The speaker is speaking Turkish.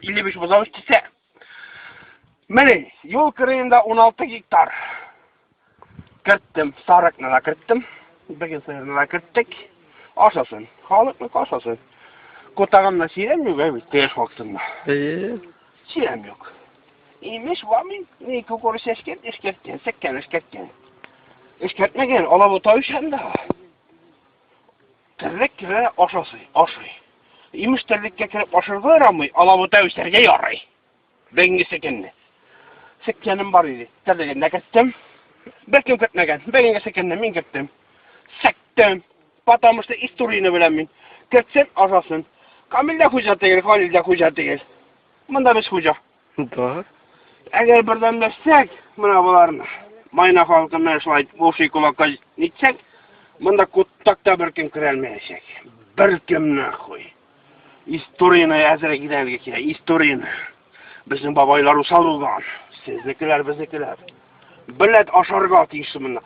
55 bozamış dese. Mene, yol kırığında 16 hektar. Kırttım, Sarık'na da kırttım. Begin sayırına da kırttık. Aşasın, halıklık aşasın. Kotağımda şirem yok evet, değiş vaktinde. Şirem yok. İyiymiş var mı? Ne kokoruş eşkertken, sekken eşkertken. Eşkertmegen, alabota üşen daha. Terlik kire aşası. İmiş terlikке kirip aşırdılar ama alabota üşerge yarayı. Bengi sekenni. Sekkenim var idi. Terlikinde kırttım. Belki kırtmegen. Bengi sekenni min kırttım. Sektim. Patamışta istoriyini bilen min. Kırtsın aşasın. Kamilde huca değil, Halil'de huca değil. Bunda biz huca. Doğru. Eğer birden destek, buna bularını. Mayna halkına şahit bu şey kulakka nitsek, bunda kuttakta bir kim kırelmeyecek. Bir kim ne koy. İstoriyini yazara giderge ki, istoriyini. Bizim babaylar usal olgan. Sizdekiler, bizdekiler. Billet aşarga atıyışı bunda.